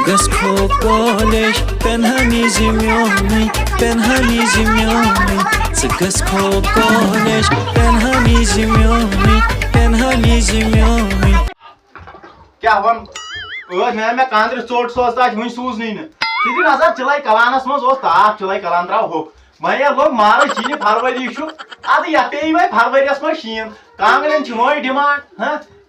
گژھو کالج پنہمی زمیونٕے پنہمی زمیونٕے ژٕ گژھو کالج پنہمی زمیونٕے پنہمی زمیونٕے کیا ون میں کاندر ژوٚٹ سوز تہٕ وٕنہِ سوٗزنٕے نہٕ ژٕ دِ نظر چِلے کلانس منٛز اوس تاپھ چِلے کلان درٛاو ہوٚکھ وۄنۍ لوٚگ مارٕچ یہِ فروری چھُ اَدٕ یتھ پیٚیہِ وۄنۍ فروریَس منٛز شیٖن کانٛگرٮ۪ن چھِ وۄنۍ ڈِمانٛڈ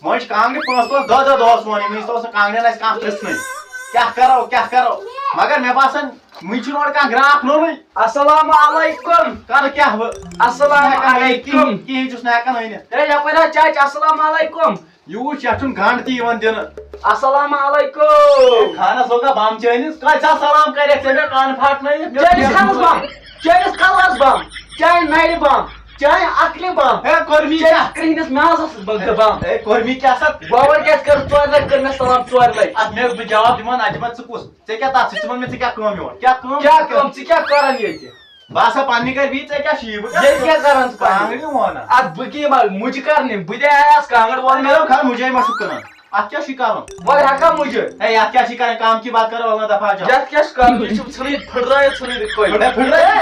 وۄنۍ چھِ کانٛگرِ 5 دہ دۄہ سونٕے وٕنہِ اوس نہٕ کانٛگرٮ۪ن اَسہِ کانٛہہ پرٛژھنٕے کیٛاہ کرو مگر مےٚ باسان وٕنہِ چھُنہٕ اورٕ کانٛہہ گرٛاکھ نوٚنُے السلام علیکم کر کیٛاہ بہٕ السلام علیکم کِہیٖنۍ چھُس نہٕ ہٮ۪کان أنِتھ ہے یپٲرۍ حظ چاچہِ السلام علیکم یوٗت یتھ چھُنہٕ گنٛڈ تہِ یِوان دِنہٕ السلام علیکم خانس لوگا بم چٲنِس کتہِ ژا سلام کٔرِتھ ژےٚ مےٚ کن پھٹنٲیِتھ چٲنِس کھلس بم چٲنِس کلس بم چانہِ نرِ بم چانہِ عقلہِ بم ہے کوٚرمی کیٛاہ کرٛہنِس مازس بم ہے کوٚرمی کیٛاہ سا باور کیٛاہ کٔر ژورِ لٹہِ کٔر مےٚ سلام ژورِ لٹہِ اتھ مےٚ بہٕ جواب دِوان اتھ دِوان ژٕ کُس ژےٚ کیٛاہ تتھ سۭتۍ ژٕ وَن مےٚ ژٕ کیٛاہ کٲم یور کیٛاہ کیٛاہ ژٕ کیٛاہ کران ییٚتہِ بہٕ آسا پننہِ گرِ بِہِتھ ژےٚ کیٛاہ چھُی بہٕ ییٚتہِ کیٛاہ کران ژٕ کانٛگرِ وونان اتھ بہٕ کیٛاہ مُجہِ کرنہِ بہٕ تہِ آیس کانٛگٕر وۄنۍ وۄنۍ مےٚ خبر مُجے ما چھُکھ کٕنان اتھ کیٛاہ چھُے کرُن وۄنۍ ہٮ۪کا مُجہِ ہے یتھ کیٛاہ چھُے کران کام کی بات کرو اللہ دفعہ جا یتھ کیٛاہ چھُ کرُن یہِ چھُ ژھٕنٕتھ پھٕٹرٲیِتھ ژھٕنٕتھ یِتھ پٲٹھۍ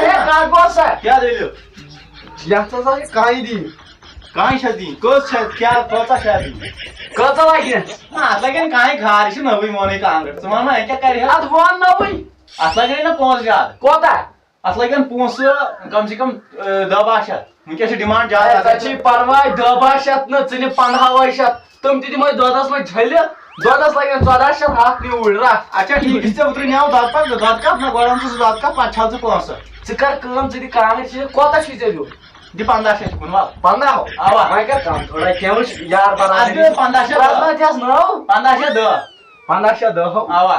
کیٛاہ گوٚو سا دٔلیٖل یتھ ہسا چھِ کانہِ دِنۍ کانٛہہ چھےٚ دِنۍ کٔژ چھےٚ کیٛاہ کۭژاہ چھےٚ دِنۍ کۭژاہ لگہِ اتھ لگن کانٛہہ گار یہِ چھِ نٔوٕے مونٕے کانٛگٕر ژٕ وَن وۄنۍ کیٛاہ کرِ اتھ وون نوٕے اتھ لگن نہ پونٛسہٕ زیادٕ کوتاہ اتھ لگن پونٛسہٕ کم سے کم 10-12 شیٚتھ وٕنکیٚس چھِ ڈِمانٛڈ زیادٕ ژےٚ چھُے پرواے 10-12 شیٚتھ نہٕ ژٕ نہِ 15 شیٚتھ تِم تہِ دِمے دۄدس منٛز چھٔلِتھ دۄدس لگن 14 شیٚتھ ہتھ نیوٗرۍ رکھ اچھا ٹھیٖک چھُ ژےٚ اوترٕ نِیاو دۄد پتہٕ دۄد کپ نہ گۄڈٕ اَن ژٕ سُہ دۄد کپ پتہٕ چھل ژٕ پونٛسہٕ ژٕ کر کٲم ژٕ دِ کانٛگٕر چھٔلِتھ کوتاہ چھُے ژےٚ دیُن دِ 15 شیٚتھ کُن وَل 15 اوا وۄنۍ کر کم تھوڑا کینٛہہ وٕچھ یار اَدٕ برابر 15 شیٚتھ پرٛزنٲیتھس نٔو 15 شیٚتھ 10 15 شیٚتھ 10 اوا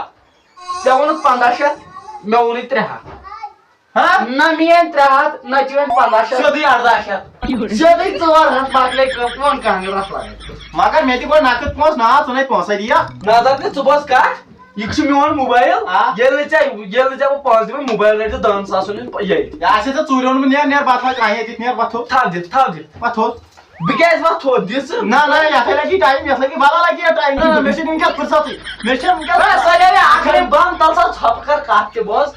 ژےٚ ووٚنُتھ 15 شیٚتھ مےٚ ووٚنُے 300 ہاں نہ میٲنۍ 300 نہ چٲنۍ 15 شیٚتھ سیوٚدُے 18 شیٚتھ سیوٚدُے 400 مۄکلے کٲم وۄنۍ کانٛگٕر اکھ لگان مگر مےٚ دِ گۄڈٕ نقد پونٛسہٕ نا ژٕ نَے پونٛسَے دِیَکھ نظر دِ ژٕ بوز کتھ یہِ چھُ میون موبایل ییٚلہِ نہٕ ژےٚ بہٕ پونٛسہٕ دِمے موبایل رٔٹہِ 10 ساسن ہُنٛد ییٚلہِ یہِ آسہِ ژےٚ ژوٗرِ اوٚنمُت نیر بتہٕ کانٛہہ دِتھ نیر وۄتھ تھوٚد تھاو دِتھ وۄتھ تھوٚد بہٕ کیٛازِ وۄتھ تھوٚد دِ ژٕ نہ نہ یتھ لگی ٹایم یتھ لگی بدل لگی یتھ ٹایم نہ مےٚ چھُنہٕ وٕنکٮ۪س فرصتٕے مےٚ چھِ وٕنکٮ۪س سۄ گٔے اکھرے بنٛد تل سا ژھۄپہٕ کر کتھ تہِ بوز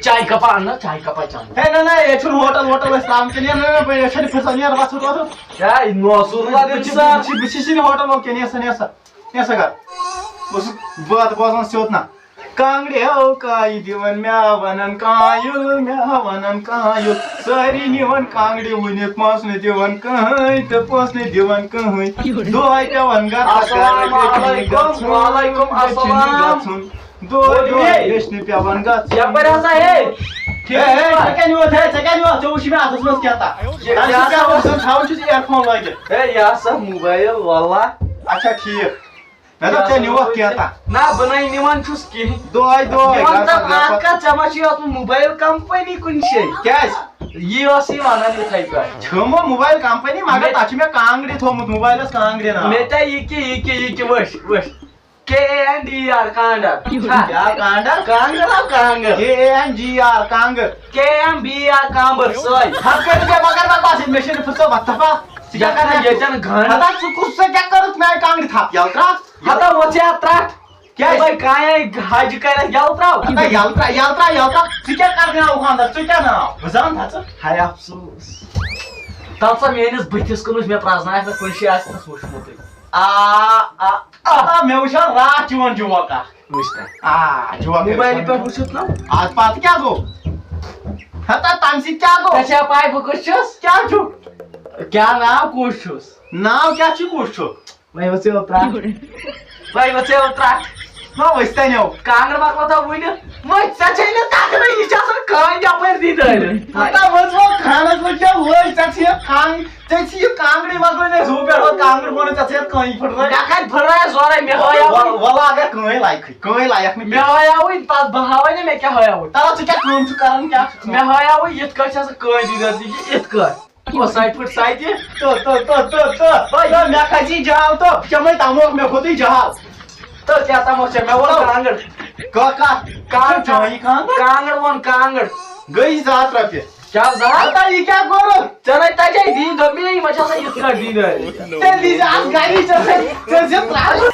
چایہِ کپا اننہٕ چایہِ کپا چمہٕ ہے نہ نہ ییٚتہِ چھُنہٕ ہوٹل ووٹل أسۍ ترٛاوُن کِہیٖنۍ نہ ییٚتہِ چھَنہٕ فرصت نیر وۄتھ وۄتھ ہے نوسوٗر بہٕ چھُس نہٕ ہوٹل وول کینٛہہ نیر سا کر بہٕ چھُس بٲتھ بوزان سیوٚد نہ کانٛگرٮ۪و کایہِ دِوان مےٚ ونان کانٛیُل مےٚ ونان کانٛیُل سٲری نِوان کانٛگرِ وٕنِتھ پونٛسہٕ نہٕ دِوان کٕہٕنۍ تہٕ پونٛسہٕ نہٕ دِوان کٕہٕنۍ دۄہے پیٚوان گژھُن دۄہے گژھِ نہٕ پیٚوان گژھُن یپٲرۍ ہسا ہے ژےٚ کیٛاہ نیوٗتھ ژےٚ وٕچھی مےٚ اَتھس منٛز کیٛاہ تھاوُن چھُس اِیر فون لٲگِتھ ہے یہِ ہسا موبایل واللہ اچھا ٹھیٖک مےٚ دوٚپ ژےٚ نِوکھ کینٛہہ نہ بہٕ نَے نِوان چھُس کِہیٖنۍ دۄہے اکھ کتھ ژےٚ ما چھُے اتھ موبایل کمپنی کُنہِ جایہِ کیٛازِ یی ٲس یہِ ونان یِتھٕے پٲٹھۍ چھُمو موبایل کمپنی مگر تتھ چھُ مےٚ کانٛگرِ تھوٚومُت موبایلس کانٛگرِ ناو مےٚ تے یہِ کہِ وٕچھ KNDR کانٛڈر کیٛاہ کانٛڈر کانٛگٕر ہا کانٛگٕر KNGR کانٛگٕر KMBR کامبر سۄے ہتھ کٔرِتھ ژےٚ مگر بکواس مےٚ چھِنہٕ فرصت وتھ دفعہ ژٕ کیٛاہ کران ییٚتٮ۪ن گنٛڈ ہتا ژٕ کُس ژےٚ کیٛاہ کٔرٕتھ میانہِ کانٛگرِ تھپھ یلہٕ ترٛاو ہتا وۄژھ یا ترٛٹھ کیٛازِ کانٛہہ حج کرٮ۪کھ یلہٕ ترٛاو ہتا یلہٕ ترٛاو ژٕ کیٛاہ کرناو خانٛدر ژٕ کیٛاہ ناو بہٕ زانہٕ ژٕ ہاے افسوس تل سا میٲنِس بٕتھِس کُن وٕچھ مےٚ پرٛزنایکھ نہٕ کُنہِ جایہِ آسہِ نس وٕچھمُتٕے مےٚ وٕچھو راتھ چون جوک اکھ وٕچھ تہٕ جوک موبایلہِ پٮ۪ٹھ وٕچھُتھ نا آز پتہٕ کیٛاہ گوٚو ہتا تمہِ سۭتۍ کیٛاہ گوٚو ژےٚ چھےٚ پاے بہٕ کُس چھُس کیٛاہ چھُکھ کیٛاہ ناو کُس چھُس ناو کیٛاہ چھُ کُس چھُکھ وۄنۍ ؤژھیو ترٛٹھ نہ ؤسۍ تنیو کانٛگٕر مۄکلو تھا وٕنہِ وۄنۍ ژےٚ چھے نہٕ تگنٕے یہِ چھِ آسان کانٛگرِ یپٲرۍ دی دٲرِتھ ہتا وٕژھو خانس منٛز کیٛاہ لٲج ژےٚ ژھٕنِتھ ژےٚ ژھٕنِتھ کانٛگرِ مۄکلٲے مےٚ زوٗ پٮ۪ٹھ کانٛگٕر ووٚنُتھ ژےٚ ژھٕنِتھ کٲنی پھٕٹرٲے مےٚ کَتہِ پھٕٹرایے زورے مےٚ ہٲیاوٕے وَلہٕ اگر کٕہٕنۍ لایکھ نہٕ مےٚ ہٲیاوٕے تتھ بہٕ ہاوے نا مےٚ کیٛاہ ہٲیاوٕے تَلہٕ ژٕ کیٛاہ کٲم چھُکھ کران کیٛاہ مےٚ ہٲیاوٕے یِتھ کٲٹھۍ چھِ آسان کٲنۍ دی دٲرِتھ یہِ یِتھ کٲٹھۍ سَتہِ پھٕٹۍ سَتہِ مےٚ کھسی جہل تو چمے تموکھ مےٚ کھوٚتُے جہل تہٕ کیٛاہ تاموکھ ژےٚ مےٚ ووٚن کانٛگٕر کانٛگٕر ووٚن کانٛگٕر گٔے 2 ہتھ رۄپیہِ کیٛاہ زٕ ہتھ ہتا یہِ کیٛاہ کوٚرُتھ ژےٚ نَے تَجے دی دوٚپمے یِمن چھِ آسان یِتھ کٲٹھۍ دی دٲرِتھ تیٚلہِ دیٖزِ اَتھ گری ژےٚ